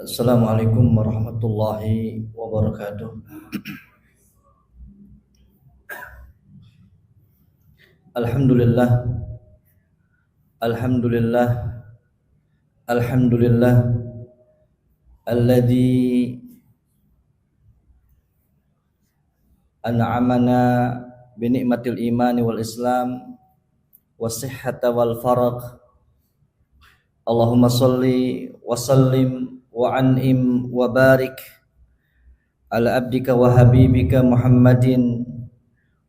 Assalamualaikum warahmatullahi wabarakatuh. Alhamdulillah, Alhamdulillah, Alhamdulillah alladzi an'amana bi ni'matil imani wal islam was-sihhata wal faragh. Allahumma shalli wa sallim wa an'im wa barik ala abdika wa habibika Muhammadin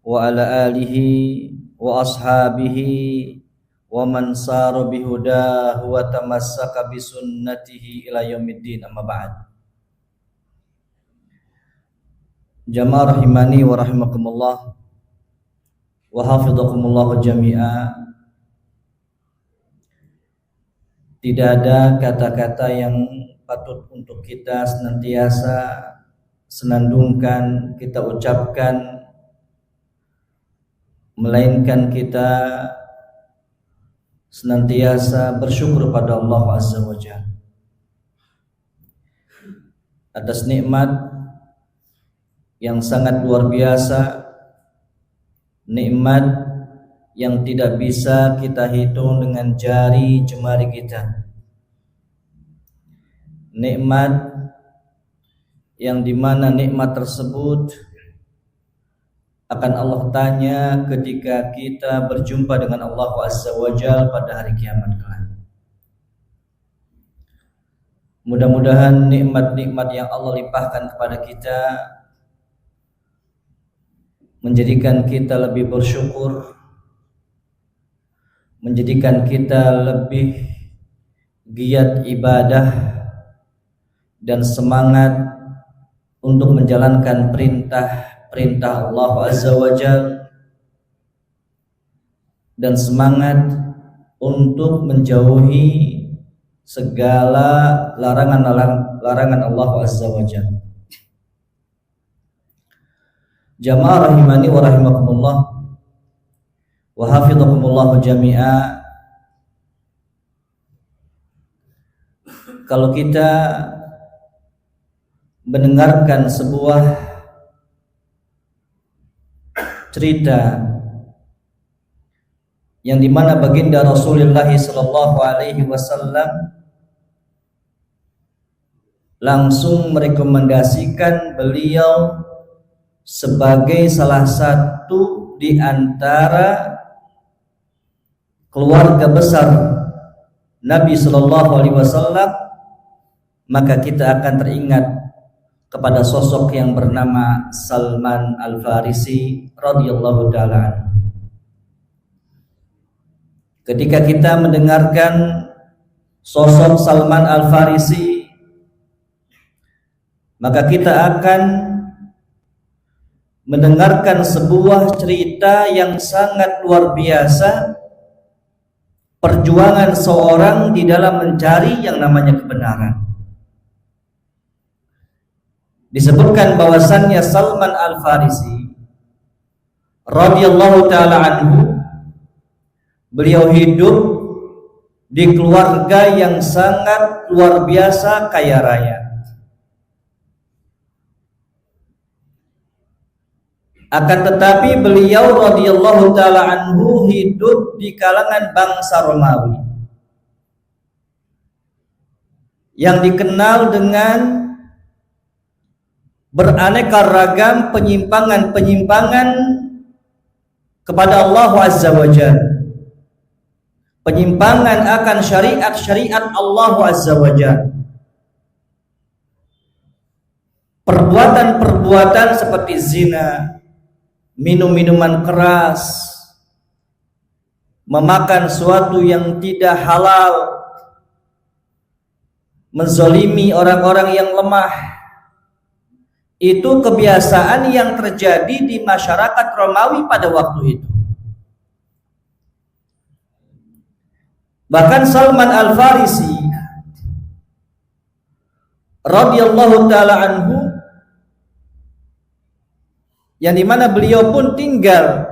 wa ala alihi wa ashabihi wa man sara bihudahu wa tamassaka bi sunnatihi ila yaumiddin, amma ba'd. Jamaah rahimani wa rahimakumullah wa hafidhakumullah jami'a. Tidak ada kata-kata yang patut untuk kita senantiasa senandungkan, kita ucapkan, melainkan kita senantiasa bersyukur pada Allah Azza wa Jalla atas nikmat yang sangat luar biasa, nikmat yang tidak bisa kita hitung dengan jari jemari kita, nikmat yang dimana nikmat tersebut akan Allah tanya ketika kita berjumpa dengan Allah Azza wa Jalla pada hari kiamat kelak. Mudah-mudahan nikmat-nikmat yang Allah limpahkan kepada kita menjadikan kita lebih bersyukur, menjadikan kita lebih giat ibadah dan semangat untuk menjalankan perintah Allah Azza wa Jalla dan semangat untuk menjauhi segala larangan Allah Azza wa Jalla. Jamaah rahimani wa rahimakumullah wa hafidhakumullah jami'a. Kalau kita mendengarkan sebuah cerita yang dimana baginda Rasulullah sallallahu alaihi wasallam langsung merekomendasikan beliau sebagai salah satu di antara keluarga besar Nabi sallallahu alaihi wasallam, maka kita akan teringat kepada sosok yang bernama Salman Al-Farisi radhiyallahu ta'ala anhu. Ketika kita mendengarkan sosok Salman Al-Farisi, maka kita akan mendengarkan sebuah cerita yang sangat luar biasa, perjuangan seorang di dalam mencari yang namanya kebenaran. Disebutkan bahwasannya Salman Al-Farisi radhiyallahu ta'ala anhu, beliau hidup di keluarga yang sangat luar biasa kaya raya. Akan tetapi beliau radhiyallahu ta'ala anhu hidup di kalangan bangsa Romawi yang dikenal dengan beraneka ragam penyimpangan kepada Allah Azza wa Jalla, penyimpangan akan syariat Allah Azza wa Jalla, perbuatan-perbuatan seperti zina, minum-minuman keras, memakan sesuatu yang tidak halal, menzalimi orang-orang yang lemah. Itu kebiasaan yang terjadi di masyarakat Romawi pada waktu itu. Bahkan Salman Al-Farisi radhiyallahu ta'ala anhu, yang dimana beliau pun tinggal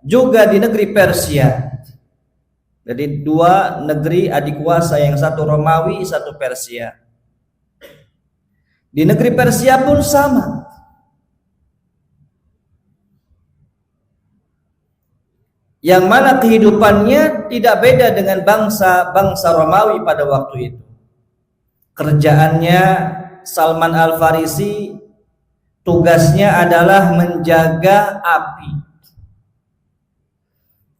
juga di negeri Persia. Jadi dua negeri adik kuasa, yang satu Romawi, satu Persia. Di negeri Persia pun sama. Yang mana kehidupannya tidak beda dengan bangsa Romawi pada waktu itu. Kerjaannya Salman Al-Farisi, tugasnya adalah menjaga api.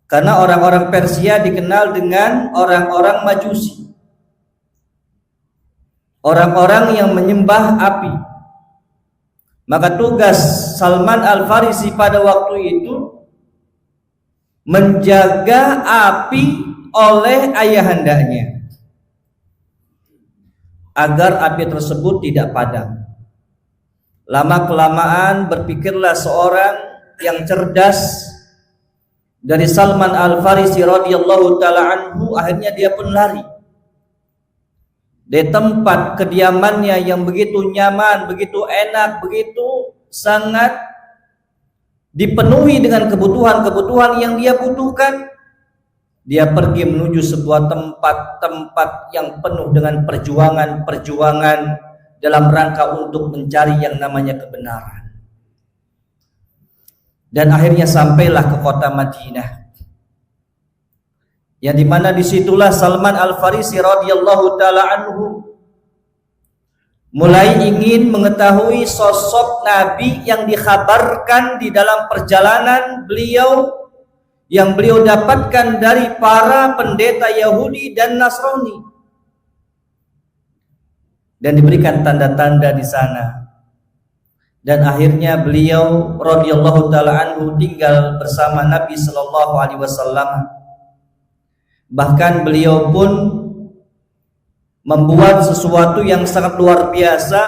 Karena orang-orang Persia dikenal dengan orang-orang Majusi, orang-orang yang menyembah api. Maka tugas Salman Al-Farisi pada waktu itu menjaga api oleh ayahandanya agar api tersebut tidak padam. Lama-kelamaan berpikirlah seorang yang cerdas dari Salman Al-Farisi radhiyallahu taala anhu, akhirnya dia pun lari dari tempat kediamannya yang begitu nyaman, begitu enak, begitu sangat dipenuhi dengan kebutuhan-kebutuhan yang dia butuhkan. Dia pergi menuju sebuah tempat-tempat yang penuh dengan perjuangan-perjuangan dalam rangka untuk mencari yang namanya kebenaran. Dan akhirnya sampailah ke kota Madinah, yang dimana disitulah Salman Al-Farisi radhiyallahu taala anhu mulai ingin mengetahui sosok Nabi yang dikhabarkan di dalam perjalanan beliau, yang beliau dapatkan dari para pendeta Yahudi dan Nasrani, dan diberikan tanda-tanda di sana. Dan akhirnya beliau radhiyallahu taala anhu tinggal bersama Nabi sallallahu alaihi wasallam. Bahkan beliau pun membuat sesuatu yang sangat luar biasa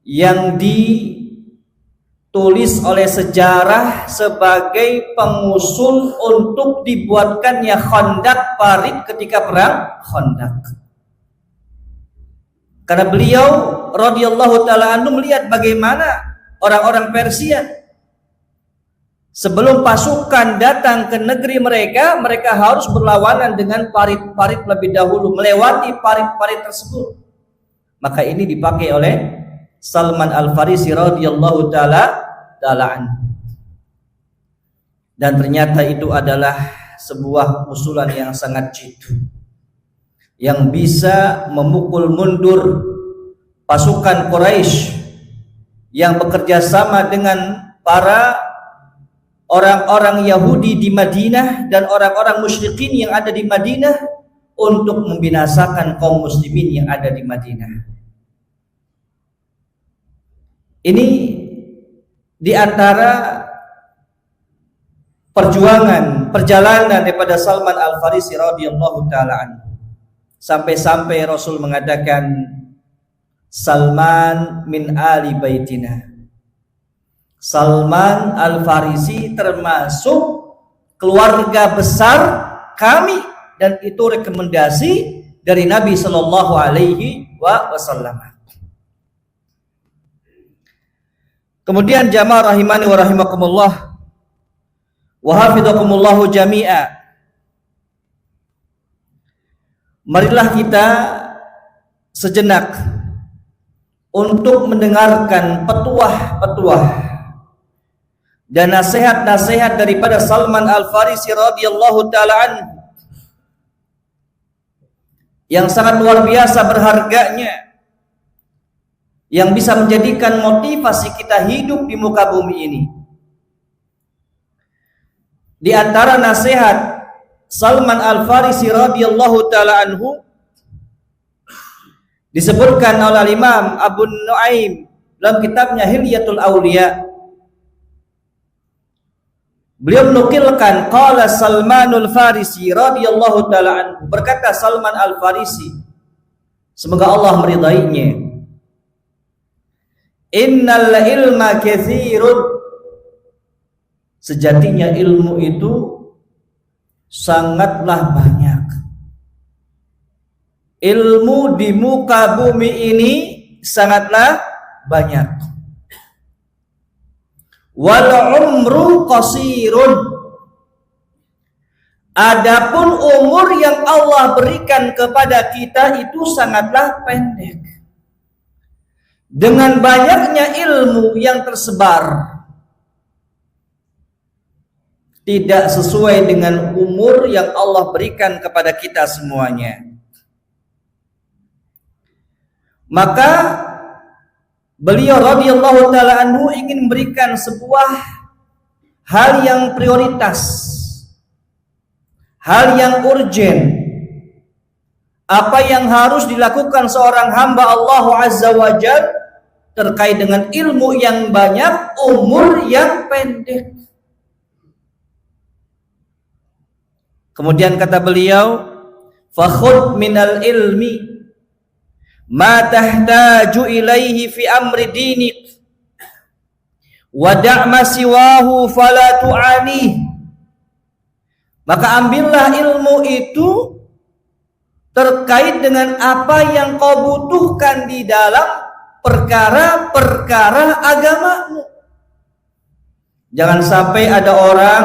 yang ditulis oleh sejarah sebagai pengusul untuk dibuatkannya Khandaq, parit ketika perang Khandaq. Karena beliau radhiyallahu taala anhu melihat bagaimana orang-orang Persia sebelum pasukan datang ke negeri mereka, mereka harus berlawanan dengan parit-parit lebih dahulu, melewati parit-parit tersebut. Maka ini dipakai oleh Salman Al-Farisi radhiyallahu taala anhu. Dan ternyata itu adalah sebuah usulan yang sangat jitu, yang bisa memukul mundur pasukan Quraisy yang bekerja sama dengan para orang-orang Yahudi di Madinah dan orang-orang musyrikin yang ada di Madinah untuk membinasakan kaum muslimin yang ada di Madinah. Ini di antara perjalanan daripada Salman Al-Farisi radhiyallahu taala anhu. Sampai-sampai Rasul mengatakan, Salman min ali baitina. Salman Al-Farisi termasuk keluarga besar kami, dan itu rekomendasi dari Nabi sallallahu alaihi wasallam. Kemudian jamaah rahimani wa rahimakumullah wa hafizakumullahu jami'a. Marilah kita sejenak untuk mendengarkan petuah-petuah dan nasihat-nasihat daripada Salman Al-Farisi radhiyallahu taala anhu yang sangat luar biasa berharganya, yang bisa menjadikan motivasi kita hidup di muka bumi ini. Di antara nasihat Salman Al-Farisi radhiyallahu taala anhu disebutkan oleh Imam Abu Nuaim dalam kitabnya Hilyatul Auliya. Beliau menukilkan qala Salmanul Farisi radhiyallahu taala anhu, berkata Salman Al-Farisi, semoga Allah meridainya, innal ilma katsirun, sejatinya ilmu itu sangatlah banyak. Ilmu di muka bumi ini sangatlah banyak. Wal umru qasirun, adapun umur yang Allah berikan kepada kita itu sangatlah pendek. dengan banyaknya ilmu yang tersebar, tidak sesuai dengan umur yang Allah berikan kepada kita semuanya. Maka beliau radhiyallahu taala anhu ingin memberikan sebuah hal yang prioritas, hal yang urgen, apa yang harus dilakukan seorang hamba Allah Azza wa Jalla terkait dengan ilmu yang banyak, umur yang pendek. Kemudian kata beliau, fakhud minal ilmi ma tahtaju ilaihi fi amri dinik wa da'ma siwahu fala tu'ani. Maka ambillah ilmu itu terkait dengan apa yang kau butuhkan di dalam perkara-perkara agamamu. Jangan sampai ada orang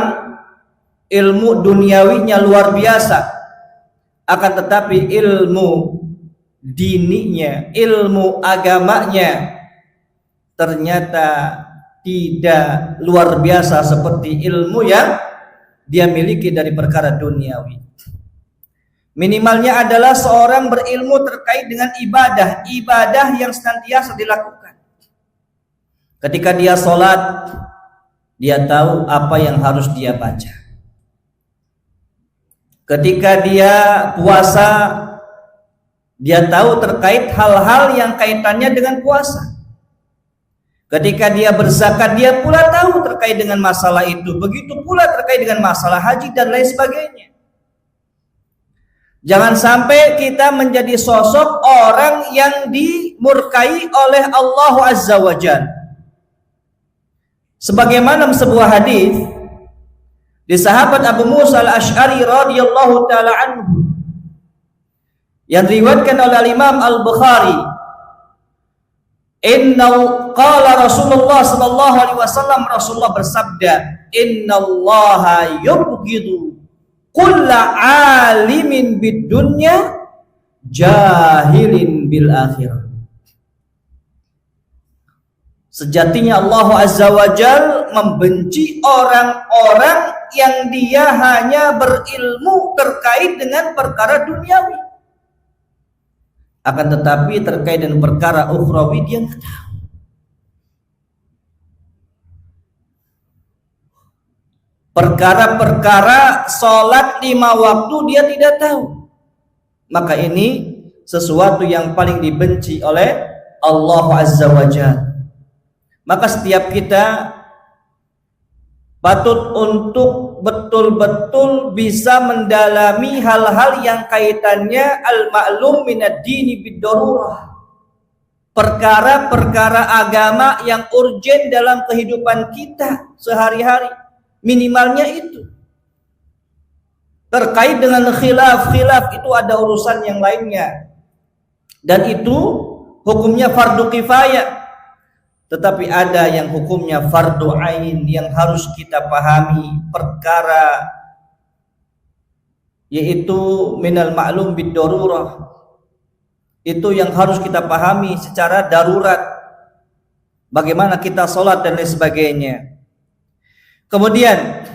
ilmu duniawinya luar biasa, akan tetapi ilmu dininya, ilmu agamanya ternyata tidak luar biasa seperti ilmu yang dia miliki dari perkara duniawi. Minimalnya adalah seorang berilmu terkait dengan ibadah yang senantiasa dilakukan. Ketika dia sholat, dia tahu apa yang harus dia baca. Ketika dia puasa, dia tahu terkait hal-hal yang kaitannya dengan puasa. Ketika dia berzakat, dia pula tahu terkait dengan masalah itu. Begitu pula terkait dengan masalah haji dan lain sebagainya. Jangan sampai kita menjadi sosok orang yang dimurkai oleh Allah Azza wa Jalla. Sebagaimana sebuah hadis di sahabat Abu Musa al-Ash'ari radhiyallahu taala anhu yang diriwayatkan oleh Imam Al-Bukhari, qala Rasulullah sallallahu alaihi wasallam, Rasulullah bersabda, innallaha yubghidu kulla alimin bid dunya jahilin bil akhirah. Sejatinya Allah Azza wa Jalla membenci orang-orang yang dia hanya berilmu terkait dengan perkara duniawi, akan tetapi terkait dengan perkara ukhrawi dia tidak tahu. Perkara-perkara sholat 5 waktu dia tidak tahu. Maka ini sesuatu yang paling dibenci oleh Allah Azza wa Jalla. Maka setiap kita patut untuk betul-betul bisa mendalami hal-hal yang kaitannya al-ma'lum minad dini bid-darurah. Perkara-perkara agama yang urgen dalam kehidupan kita sehari-hari. Minimalnya itu. Terkait dengan khilaf itu ada urusan yang lainnya. Dan itu hukumnya fardu kifayah. Tetapi ada yang hukumnya fardu ain yang harus kita pahami, perkara yaitu minal ma'lum bid darurah. Itu yang harus kita pahami secara darurat. Bagaimana kita sholat dan lain sebagainya. Kemudian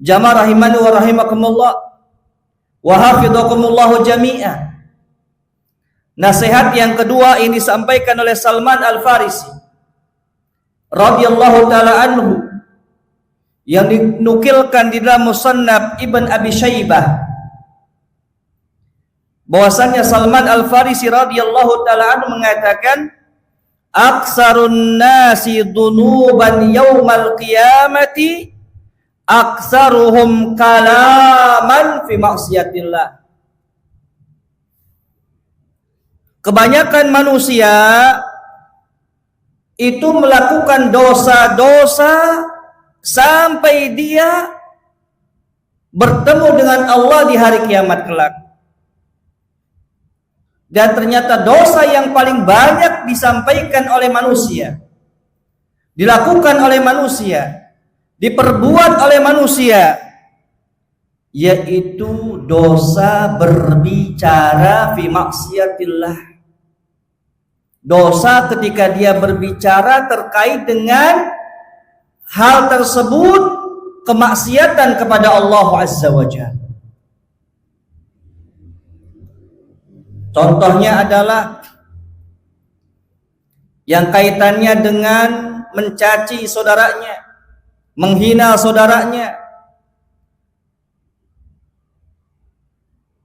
jamaah rahimani wa rahimakumullah wa hafidhakumullah jami'ah. Nasihat yang kedua ini disampaikan oleh Salman Al-Farisi radhiyallahu taala anhu yang dinukilkan di dalam Musannaf Ibn Abi Syaibah, bahwasanya Salman Al-Farisi radhiyallahu taala anhu mengatakan, aksarun nasi dunuban yaumal qiyamati aksaruhum kalaman fi maksiatillah. Kebanyakan manusia itu melakukan dosa-dosa sampai dia bertemu dengan Allah di hari kiamat kelak. Dan ternyata dosa yang paling banyak disampaikan oleh manusia, dilakukan oleh manusia, diperbuat oleh manusia, yaitu dosa berbicara fi maksiatillah. dosa ketika dia berbicara terkait dengan hal tersebut, kemaksiatan kepada Allah Azza wa Jalla. Contohnya adalah yang kaitannya dengan mencaci saudaranya, menghina saudaranya.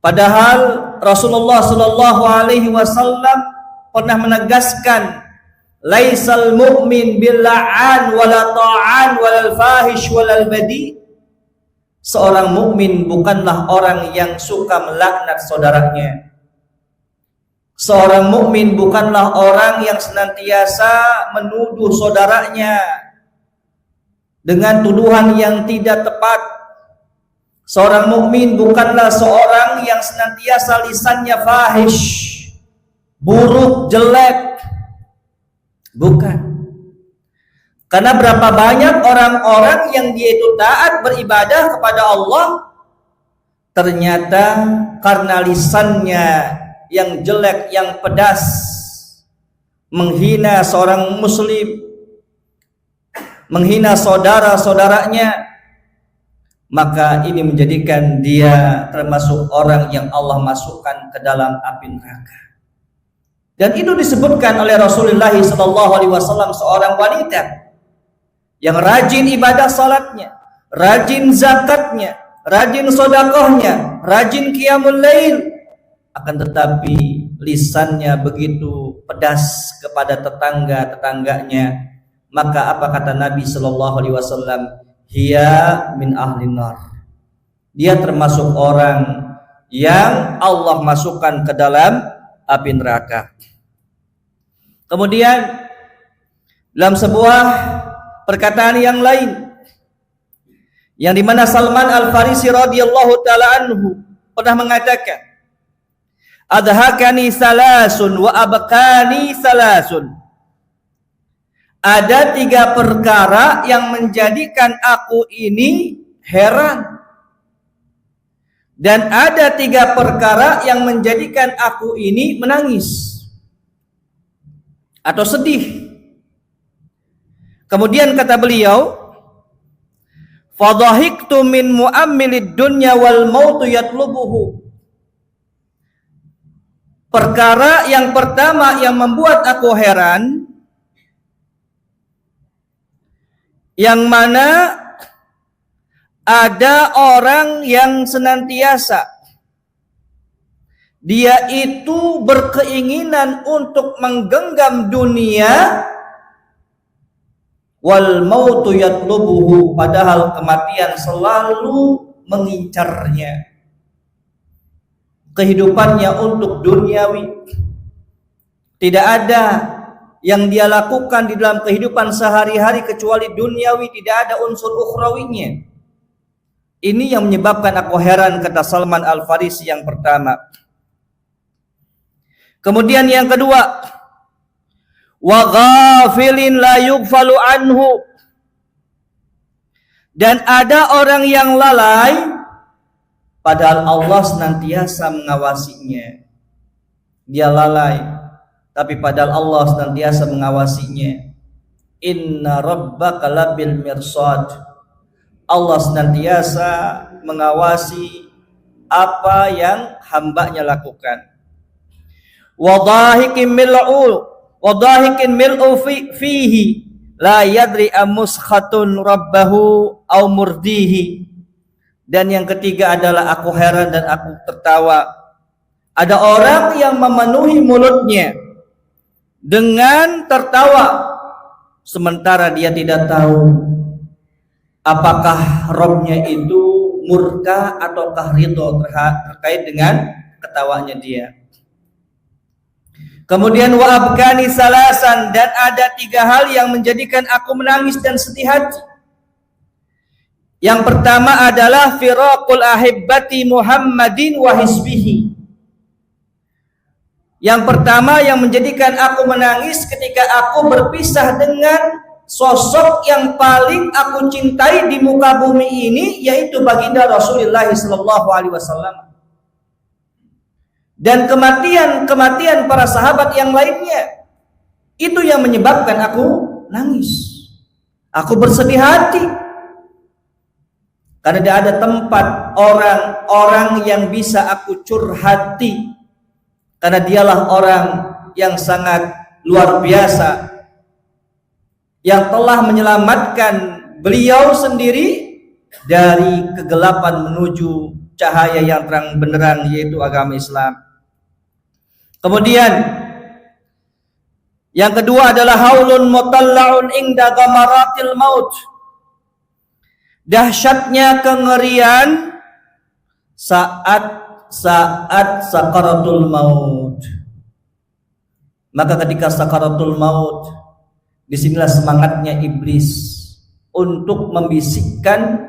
Padahal Rasulullah sallallahu alaihi wasallam pernah menegaskan, laisal mu'min bil la'an wala ta'an walal fahish walal badi. Seorang mukmin bukanlah orang yang suka melaknat saudaranya. Seorang mukmin bukanlah orang yang senantiasa menuduh saudaranya dengan tuduhan yang tidak tepat. Seorang mukmin bukanlah seorang yang senantiasa lisannya fahish, buruk, jelek. Bukan. Karena berapa banyak orang-orang yang dia itu taat beribadah kepada Allah, ternyata karena lisannya yang jelek, yang pedas, menghina seorang muslim, menghina saudara-saudaranya, maka ini menjadikan dia termasuk orang yang Allah masukkan ke dalam api neraka. Dan itu disebutkan oleh Rasulullah SAW, seorang wanita yang rajin ibadah salatnya, rajin zakatnya, rajin sodakohnya, rajin qiyamul lail, akan tetapi lisannya begitu pedas kepada tetangga-tetangganya. Maka apa kata Nabi sallallahu alaihi wasallam? Hiya min ahlin nar. Dia termasuk orang yang Allah masukkan ke dalam api neraka. Kemudian dalam sebuah perkataan yang lain, yang dimana Salman Al-Farisi radhiyallahu taala anhu pernah mengatakan, adhakani salasun wa abkani salasun. Ada 3 perkara yang menjadikan aku ini heran, dan ada 3 perkara yang menjadikan aku ini menangis atau sedih. Kemudian kata beliau, fadhahiktu min mu'ammilid dunya wal mautu yatlubuhu. Perkara yang pertama yang membuat aku heran, yang mana ada orang yang senantiasa dia itu berkeinginan untuk menggenggam dunia, wal mautu yatlubuhu, padahal kematian selalu mengincarnya. Kehidupannya untuk duniawi, tidak ada yang dia lakukan di dalam kehidupan sehari-hari kecuali duniawi, tidak ada unsur ukhrawinya. Ini yang menyebabkan aku heran, kata Salman Al-Farisi yang pertama. Kemudian yang kedua, wa ghafilin la yughfalu anhu. Dan ada orang yang lalai padahal Allah senantiasa mengawasinya. Dia lalai, tapi padahal Allah senantiasa mengawasinya. Inna rabbaka labil mirsad. Allah senantiasa mengawasi apa yang hambanya lakukan. Wadahikin mil'u fihi la yadri amuskhatun rabbahu au murdihi. Dan yang ketiga adalah aku heran dan aku tertawa. Ada orang yang memenuhi mulutnya dengan tertawa, sementara dia tidak tahu apakah Rabb-nya itu murka ataukah ridho terkait dengan ketawanya dia. Kemudian wa abkani salasan, dan ada 3 hal yang menjadikan aku menangis dan sedih hati. Yang pertama adalah firaqul ahibbati Muhammadin wa hizbihi. Yang pertama yang menjadikan aku menangis ketika aku berpisah dengan sosok yang paling aku cintai di muka bumi ini, yaitu baginda Rasulullah SAW. Dan kematian para sahabat yang lainnya. Itu yang menyebabkan aku nangis. Aku bersedih hati. Karena tidak ada tempat orang-orang yang bisa aku curhati. Karena dialah orang yang sangat luar biasa, yang telah menyelamatkan beliau sendiri dari kegelapan menuju cahaya yang terang benderang, yaitu agama Islam. Kemudian yang kedua adalah haulun mutalla'un inda gamaratil maut. Dahsyatnya kengerian saat sakaratul maut. Maka ketika sakaratul maut, disinilah semangatnya iblis untuk membisikkan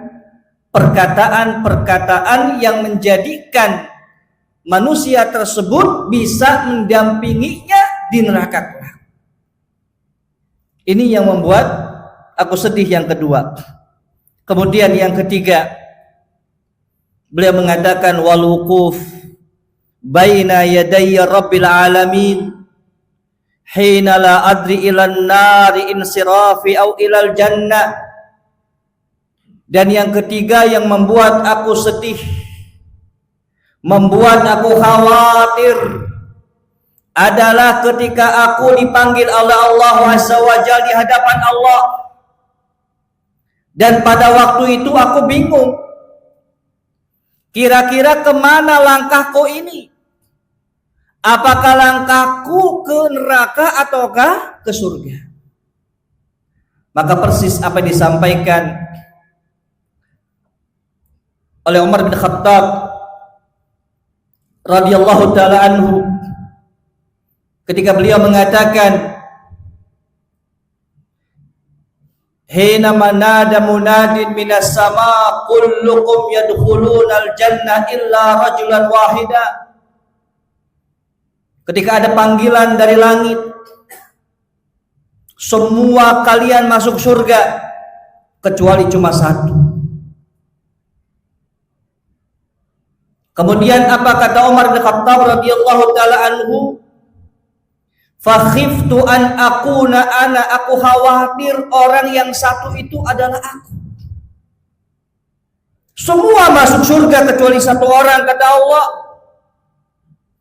perkataan-perkataan yang menjadikan manusia tersebut bisa mendampinginya di neraka kelak. Ini yang membuat aku sedih yang kedua. Kemudian yang ketiga, beliau mengatakan wal wuquf baina yadayya rabbil alamin hina la adri ilan nari insirafi au ilal jannah. Dan yang ketiga yang membuat aku sedih, membuat aku khawatir, adalah ketika aku dipanggil oleh Allah Azza wa Jalla di hadapan Allah. Dan pada waktu itu aku bingung, kira-kira kemana langkahku ini? Apakah langkahku ke neraka ataukah ke surga? Maka persis apa yang disampaikan oleh Umar bin Khattab radhiyallahu taala anhu ketika beliau mengatakan, hina manada munadin minas sama kullukum yadkhulunal jannah illa rajulan wahida. Ketika ada panggilan dari langit, semua kalian masuk surga kecuali cuma satu. Kemudian apa kata Umar bin Khattab radhiyallahu taala anhu? Fa khiftu an akuna ana, aku khawatir orang yang satu itu adalah aku. Semua masuk surga kecuali satu orang, kata Allah.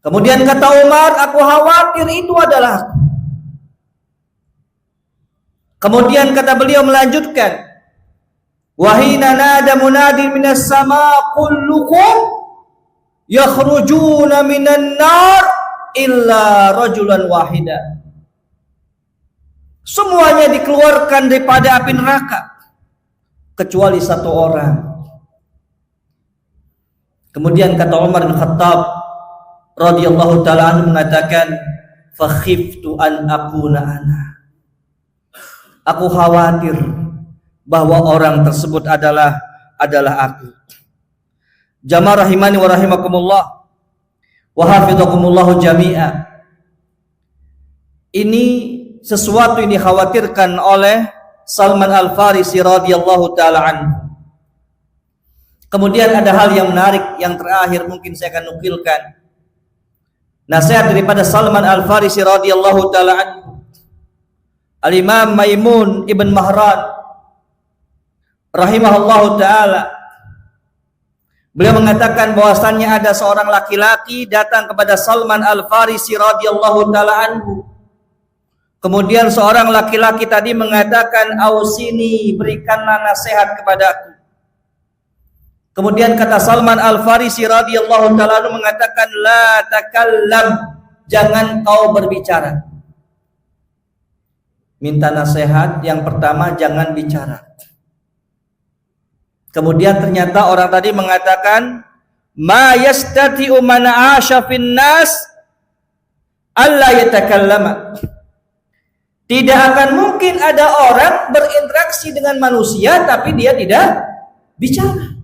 Kemudian kata Umar, aku khawatir itu adalah aku. Kemudian kata beliau melanjutkan, wahina nada munadi minas sama kullukum yakhrujuna minan nar illa rajulan wahida. Semuanya dikeluarkan daripada api neraka kecuali satu orang. Kemudian kata Umar bin Khattab radhiyallahu taala anhu mengatakan, fa khiftu an akuna ana. Aku khawatir bahwa orang tersebut adalah aku. Jamaah rahimani wa rahimakumullah wa hafizakumullahu jami'a. Ini sesuatu yang dikhawatirkan oleh Salman Al-Farisi radhiyallahu taala anhu. Kemudian ada hal yang menarik yang terakhir mungkin saya akan nukilkan. Nasihat daripada Salman Al-Farisi radhiyallahu taala anhu. Al-Imam Maimun Ibn Mahran rahimahullahu taala, beliau mengatakan bahwasannya ada seorang laki-laki datang kepada Salman Al-Farisi radhiyallahu taala anhu. Kemudian seorang laki-laki tadi mengatakan, "Ausini, berikanlah nasihat kepadaku." Kemudian kata Salman Al-Farisi radhiyallahu taala anhu mengatakan, "La takallam, jangan kau berbicara." Minta nasihat yang pertama, jangan bicara. Kemudian ternyata orang tadi mengatakan, "Ma yastati'u man 'asha fin nas alla yatakallama." Tidak akan mungkin ada orang berinteraksi dengan manusia tapi dia tidak bicara.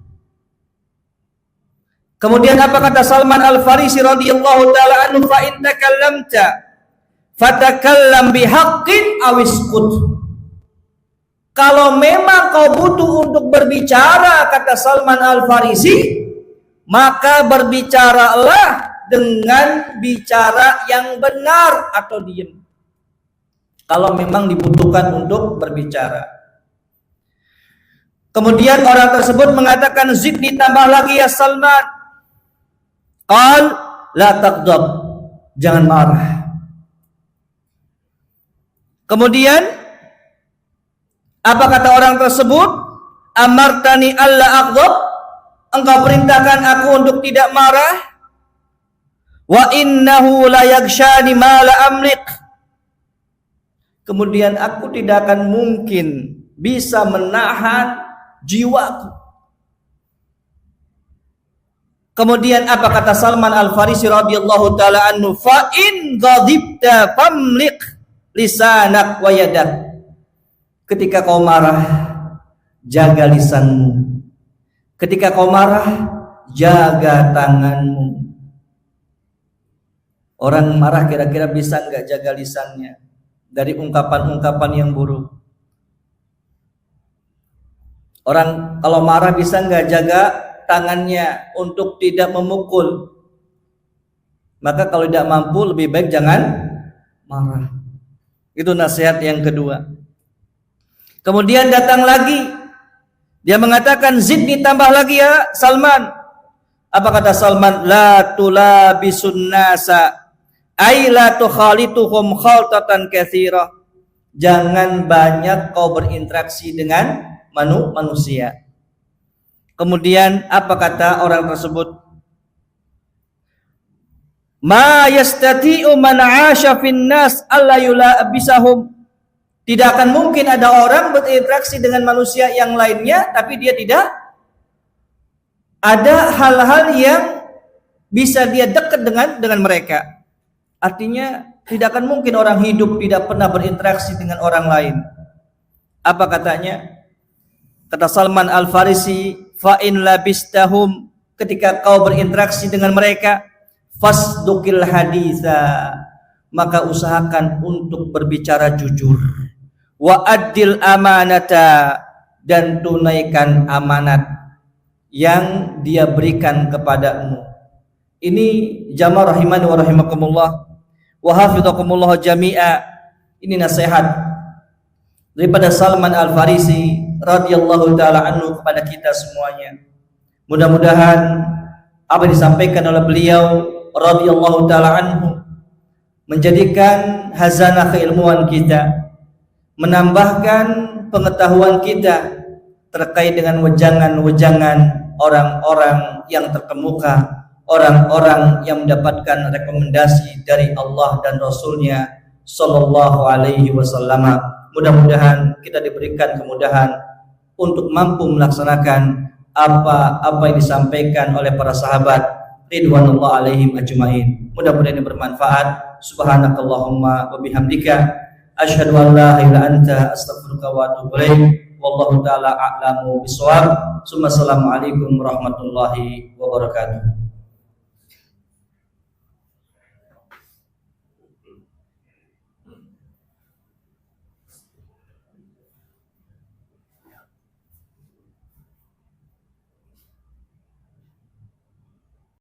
Kemudian apa kata Salman Al-Farisi radhiyallahu taala anhu, fa in takallamta fatakallam bihaqqin aw iskut. Kalau memang kau butuh untuk berbicara, kata Salman Al-Farisi, maka berbicaralah dengan bicara yang benar atau diam. kalau memang dibutuhkan untuk berbicara. Kemudian orang tersebut mengatakan, zidni, tambah lagi ya Salman. Qal la taghdab, jangan marah. Kemudian apa kata orang tersebut? Amartani alla aghdab, engkau perintahkan aku untuk tidak marah. Wa innahu la yaghshani ma la amlik, kemudian aku tidak akan mungkin bisa menahan jiwaku. Kemudian apa kata Salman Al-Farisi radhiyallahu taala anhu? Fa in ghadibta famlik lisanak wa yadak, ketika kau marah jaga lisanmu, ketika kau marah jaga tanganmu. Orang marah kira-kira bisa enggak jaga lisannya dari ungkapan-ungkapan yang buruk? Orang kalau marah bisa enggak jaga tangannya untuk tidak memukul? Maka kalau tidak mampu lebih baik jangan marah. Itu nasihat yang kedua. Kemudian datang lagi, dia mengatakan, zidni, tambah lagi ya Salman. Apa kata Salman? La tulabisun nasa ay la tukhalituhum khaltatan katsira, jangan banyak kau berinteraksi dengan manusia. Kemudian apa kata orang tersebut? Ma yastati'u man 'asha fin nas alla yulabisahum, tidak akan mungkin ada orang berinteraksi dengan manusia yang lainnya tapi dia tidak ada hal-hal yang bisa dia dekat dengan mereka. Artinya tidak akan mungkin orang hidup tidak pernah berinteraksi dengan orang lain. Apa katanya? Kata Salman Al-Farisi, fa in labistahum, ketika kau berinteraksi dengan mereka, fasdukil haditha, maka usahakan untuk berbicara jujur. Wa addil amanata, dan tunaikan amanat yang dia berikan kepadamu. Ini jamaah rahimani wa rahimakumullah wa hafizakumullah jami'a. Ini nasihat daripada Salman Al-Farisi radhiyallahu taala anhu kepada kita semuanya. Mudah-mudahan apa yang disampaikan oleh beliau radhiyallahu taala anhu menjadikan hazanah keilmuan kita, menambahkan pengetahuan kita terkait dengan wejangan-wejangan orang-orang yang terkemuka, orang-orang yang mendapatkan rekomendasi dari Allah dan Rasulnya Sallallahu Alaihi Wasallam. Mudah-mudahan kita diberikan kemudahan untuk mampu melaksanakan apa yang disampaikan oleh para sahabat ridwanullah alaihim ajmain. Mudah-mudahan ini bermanfaat. Subhanakallahumma wa bihamdika asyhadu an la ilaha illa anta astaghfiruka wa atubu ilaik. Wallahu taala a'lamu bishawab. Assalamualaikum warahmatullahi wabarakatuh.